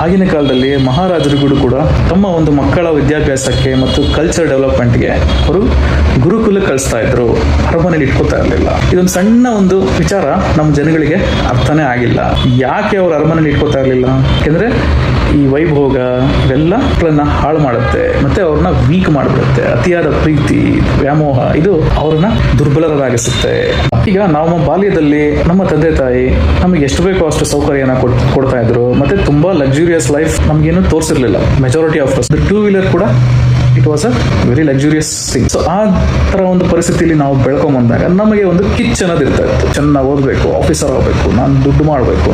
ಆಗಿನ ಕಾಲದಲ್ಲಿ ಮಹಾರಾಜರುಗಳು ಕೂಡ ತಮ್ಮ ಒಂದು ಮಕ್ಕಳ ವಿದ್ಯಾಭ್ಯಾಸಕ್ಕೆ ಮತ್ತು ಕಲ್ಚರ್ ಡೆವಲಪ್ಮೆಂಟ್ಗೆ ಅವರು ಗುರುಕುಲ ಕಳಿಸ್ತಾ ಇದ್ರು, ಅರಮನೆಯಲ್ಲಿ ಇಟ್ಕೋತಾ ಇರಲಿಲ್ಲ. ಇದೊಂದು ಸಣ್ಣ ಒಂದು ವಿಚಾರ ನಮ್ಮ ಜನಗಳಿಗೆ ಅರ್ಥನೇ ಆಗಿಲ್ಲ. ಯಾಕೆ ಅವ್ರು ಅರಮನೆಯಲ್ಲಿ ಇಟ್ಕೋತಾ ಇರಲಿಲ್ಲ? ಯಾಕೆಂದ್ರೆ ಈ ವೈಭೋಗ ಇವೆಲ್ಲ ಮಕ್ಕಳನ್ನ ಹಾಳು ಮಾಡುತ್ತೆ, ಮತ್ತೆ ಅವ್ರನ್ನ ವೀಕ್ ಮಾಡಿಬಿಡುತ್ತೆ. ಅತಿಯಾದ ಪ್ರೀತಿ, ವ್ಯಾಮೋಹ ಇದು ಅವ್ರನ್ನ ದುರ್ಬಲರಾಗಿಸುತ್ತೆ. ಈಗ ನಮ್ಮ ಬಾಲ್ಯದಲ್ಲಿ ನಮ್ಮ ತಂದೆ ತಾಯಿ ನಮಗೆ ಎಷ್ಟು ಬೇಕೋ ಅಷ್ಟು ಸೌಕರ್ಯನ ಕೊಡ್ತಾ ಇದ್ರು, ಮತ್ತೆ ತುಂಬಾ ಲಕ್ಸುರಿಯಸ್ ಲೈಫ್ ನಮ್ಗೇನು ತೋರಿಸಿರ್ಲಿಲ್ಲ. ಮೆಜಾರಿಟಿ ಆಫ್ ಟೂ ವೀಲರ್ ಕೂಡ it was a very luxurious thing. So ಆ ತರ ಒಂದು ಪರಿಸ್ಥಿತಿಯಲ್ಲಿ ನಾವು ಬೆಳ್ಕೊಂಡ್ ಬಂದಾಗ ನಮಗೆ ಒಂದು ಕಿಚ್ ಅನ್ನೋದು ಇರ್ತಾ ಇತ್ತು. ಚೆನ್ನಾಗಿ ಓದಬೇಕು, ಆಫೀಸರ್ ಆಗಬೇಕು, ನಾನು ದುಡ್ಡು ಮಾಡಬೇಕು,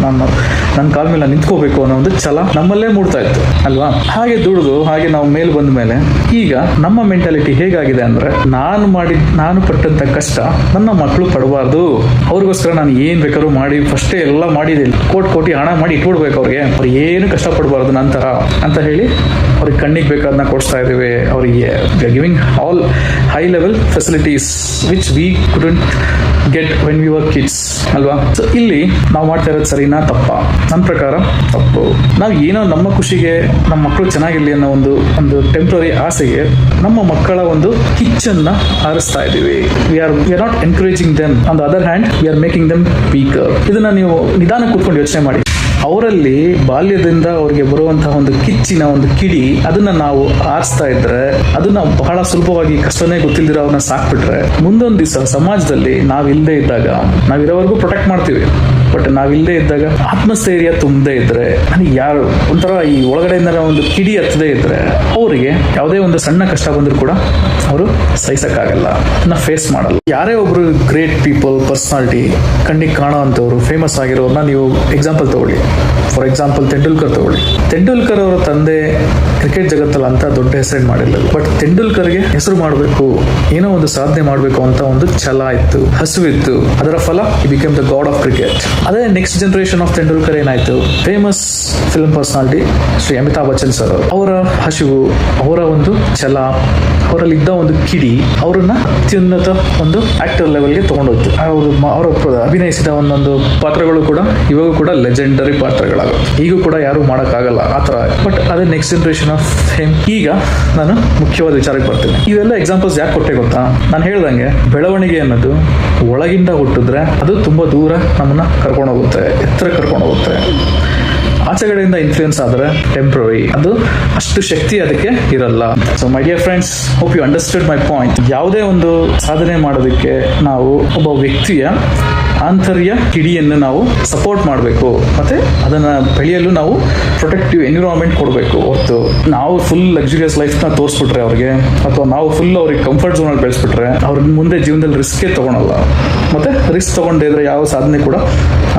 ನನ್ನ ಕಾಲ ಮೇಲೆ ನಿಂತ್ಕೋಬೇಕು ಅನ್ನೋ ಒಂದು ಛಲ ನಮ್ಮಲ್ಲೇ ಮೂಡ್ತಾ ಇತ್ತು ಅಲ್ವಾ? ಹಾಗೆ ದುಡಿದು ಹಾಗೆ ನಾವು ಮೇಲೆ ಬಂದ ಮೇಲೆ ಈಗ ನಮ್ಮ ಮೆಂಟಾಲಿಟಿ ಹೇಗಾಗಿದೆ ಅಂದ್ರೆ, ನಾನು ಪಟ್ಟಂತ ಕಷ್ಟ ನನ್ನ ಮಕ್ಕಳು ಪಡಬಾರ್ದು, ಅವ್ರಿಗೋಸ್ಕರ ನಾನು ಏನ್ ಬೇಕಾದ್ರೂ ಮಾಡಿ ಫಸ್ಟೇ ಎಲ್ಲ ಮಾಡಿದ್ದೀನಿ, ಕೋಟಿ ಹಣ ಮಾಡಿ ಇಟ್ಬಿಡ್ಬೇಕು ಅವ್ರು ಏನು ಕಷ್ಟ ಪಡಬಾರ್ದು ನಂತರ ಅಂತ ಹೇಳಿ ಅವ್ರಿಗೆ ಕಣ್ಣಿಗೆ ಬೇಕಾದನ್ನ ಕೊಡಿಸ್ತಾ ಇದ್ದೀವಿ. ಅವರಿಗೆ giving all high level facilities which we couldn't get when we were kids ಅಲ್ವಾ? ಸೊ ಇಲ್ಲಿ ನಾವು ಮಾಡ್ತಾ ಇರೋದು ಸರಿನಾ ತಪ್ಪಾ? ನನ್ನ ಪ್ರಕಾರ ತಪ್ಪು. ನಾವು ಏನೋ ನಮ್ಮ ಖುಷಿಗೆ ನಮ್ಮ ಮಕ್ಕಳು ಚೆನ್ನಾಗಿರ್ಲಿ ಅನ್ನೋ ಒಂದು ಟೆಂಪ್ರರಿ ಆಸೆಗೆ ನಮ್ಮ ಮಕ್ಕಳ ಒಂದು ಕಿಚ್ಚನ್ನ ಆರಿಸ್ತಾ ಇದ್ದೀವಿ. We are not encouraging them. On the other hand we are making them weaker. ಇದನ್ನ ನೀವು ನಿಧಾನ ಕೂತ್ಕೊಂಡು ಯೋಚನೆ ಮಾಡಿ. ಅವರಲ್ಲಿ ಬಾಲ್ಯದಿಂದ ಅವ್ರಿಗೆ ಬರುವಂತಹ ಒಂದು ಕಿಚ್ಚಿನ ಒಂದು ಕಿಡಿ, ಅದನ್ನ ನಾವು ಆರಿಸ್ತಾ ಇದ್ರೆ, ಅದನ್ನ ಬಹಳ ಸುಲಭವಾಗಿ ಕಷ್ಟನೇ ಗೊತ್ತಿಲ್ದಿರೋ ಅವ್ರನ್ನ ಸಾಕ್ಬಿಟ್ರೆ, ಮುಂದೊಂದು ದಿವಸ ಸಮಾಜದಲ್ಲಿ ನಾವಿಲ್ಲದೆ ಇದ್ದಾಗ, ನಾವಿರೋವರೆಗೂ ಪ್ರೊಟೆಕ್ಟ್ ಮಾಡ್ತೀವಿ, ಬಟ್ ನಾವಿಲ್ಲದೆ ಇದ್ದಾಗ ಆತ್ಮಸ್ಥೈರ್ಯ ತುಂಬದೇ ಇದ್ರೆ, ನನಗೆ ಯಾರು ಒಂಥರ ಈ ಒಳಗಡೆಯಿಂದ ಒಂದು ಕಿಡಿ ಹತ್ತದೇ ಇದ್ರೆ, ಅವರಿಗೆ ಯಾವುದೇ ಒಂದು ಸಣ್ಣ ಕಷ್ಟ ಬಂದರೂ ಕೂಡ ಅವರು ಸಹಿಸಕ್ಕಾಗಲ್ಲ, ಅದನ್ನ ಫೇಸ್ ಮಾಡಲ್ಲ. ಯಾರೇ ಒಬ್ರು ಗ್ರೇಟ್ ಪೀಪಲ್, ಪರ್ಸನಾಲಿಟಿ, ಕಣ್ಣಿಗೆ ಕಾಣೋ ಅಂತವ್ರು, ಫೇಮಸ್ ಆಗಿರೋರ್ನ ನೀವು ಎಕ್ಸಾಂಪಲ್ ತಗೊಳ್ಳಿ. ಫಾರ್ ಎಕ್ಸಾಂಪಲ್ ತೆಂಡೂಲ್ಕರ್ ತಗೊಳ್ಳಿ. ತೆಂಡೂಲ್ಕರ್ ಅವರ ತಂದೆ ಕ್ರಿಕೆಟ್ ಜಗತ್ತಲ್ಲಿ ಅಂತ ದೊಡ್ಡ ಹೆಸರು ಮಾಡಿಲ್ಲ, ಬಟ್ ತೆಂಡೂಲ್ಕರ್ಗೆ ಹೆಸರು ಮಾಡಬೇಕು, ಏನೋ ಒಂದು ಸಾಧನೆ ಮಾಡಬೇಕು ಅಂತ ಒಂದು ಛಲ ಇತ್ತು, ಹಸುವಿತ್ತು. ಅದರ ಫಲ ಈ become the god of cricket. ಅದೇ ನೆಕ್ಸ್ಟ್ ಜನರೇಷನ್ ಆಫ್ ತೆಂಡೂಲ್ಕರ್ ಏನಾಯ್ತು? Famous film personality Shri Amitabh Bachchan sir. ಅವರ ಹಸಿವು, ಅವರ ಒಂದು ಛಲ, ಅವರಲ್ಲಿದ್ದ ಒಂದು ಕಿಡಿ ಅವರನ್ನ ಅತ್ಯುನ್ನತ ಒಂದು ಆಕ್ಟರ್ ಲೆವೆಲ್ಗೆ ತಗೊಂಡೋಯ್ತು. ಅವರು ಅಭಿನಯಿಸಿದ ಒಂದೊಂದು ಪಾತ್ರಗಳು ಕೂಡ ಇವಾಗ ಕೂಡ ಲೆಜೆಂಡರಿ ಪಾತ್ರಗಳಾಗುತ್ತೆ. ಈಗೂ ಕೂಡ ಯಾರು ಮಾಡೋಕ್ಕಾಗಲ್ಲ ಆ ಥರ. ಬಟ್ ಅದೇ ನೆಕ್ಸ್ಟ್ ಜನರೇಷನ್ ಆಫ್ ಹೇಮ್. ಈಗ ನಾನು ಮುಖ್ಯವಾದ ವಿಚಾರಕ್ಕೆ ಬರ್ತೀನಿ. ಇವೆಲ್ಲ ಎಕ್ಸಾಂಪಲ್ಸ್ ಯಾಕೆ ಕೊಟ್ಟೆ ಗೊತ್ತಾ? ನಾನು ಹೇಳ್ದಂಗೆ ಬೆಳವಣಿಗೆ ಅನ್ನೋದು ಒಳಗಿಂದ ಹುಟ್ಟಿದ್ರೆ ಅದು ತುಂಬಾ ದೂರ ನಮ್ಮನ್ನ ಕರ್ಕೊಂಡು ಹೋಗುತ್ತೆ, ಎತ್ತರ ಕರ್ಕೊಂಡು ಹೋಗುತ್ತೆ. ಆಚೆಗಡೆಯಿಂದ ಇನ್ಫ್ಲೂಯೆನ್ಸ್ ಆದರೆ ಟೆಂಪ್ರರಿ, ಅದು ಅಷ್ಟು ಶಕ್ತಿ ಅದಕ್ಕೆ ಇರಲ್ಲ. So my dear friends, hope you understood my point. ಯಾವುದೇ ಒಂದು ಸಾಧನೆ ಮಾಡೋದಕ್ಕೆ ನಾವು ಒಬ್ಬ ವ್ಯಕ್ತಿಯ ಆಂತರ್ಯ ಕಿಡಿಯನ್ನು ನಾವು ಸಪೋರ್ಟ್ ಮಾಡಬೇಕು, ಮತ್ತೆ ಅದನ್ನ ಬೆಳೆಯಲು ನಾವು ಪ್ರೊಟೆಕ್ಟಿವ್ ಎನ್ವಿರಾನ್ಮೆಂಟ್ ಕೊಡಬೇಕು. ಹೊರತು ನಾವು ಫುಲ್ ಲಕ್ಸುರಿಯಸ್ ಲೈಫ್ನ ತೋರಿಸ್ಬಿಟ್ರೆ ಅವ್ರಿಗೆ, ಅಥವಾ ನಾವು ಫುಲ್ ಅವ್ರಿಗೆ ಕಂಫರ್ಟ್ ಝೋನಲ್ಲಿ ಬೆಳೆಸ್ಬಿಟ್ರೆ, ಅವ್ರ ಮುಂದೆ ಜೀವನದಲ್ಲಿ ರಿಸ್ಕೇ ತಗೊಳಲ್ಲ. ಮತ್ತೆ ರಿಸ್ಕ್ ತಗೊಂಡಿದ್ರೆ ಯಾವ ಸಾಧನೆ ಕೂಡ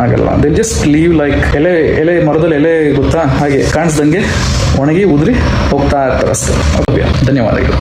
ಆಗಲ್ಲ. ದೇ ಜಸ್ಟ್ ಲೀವ್ ಲೈಕ್ ಎಲೆ ಮರದಲ್ಲಿ ಎಲೆ ಗೊತ್ತಾ, ಹಾಗೆ ಕಾಣಿಸ್ದಂಗೆ ಒಣಗಿ ಉದುರಿ ಹೋಗ್ತಾ ಇರ್ತಾರೆ ಅಷ್ಟೇ. ಧನ್ಯವಾದಗಳು.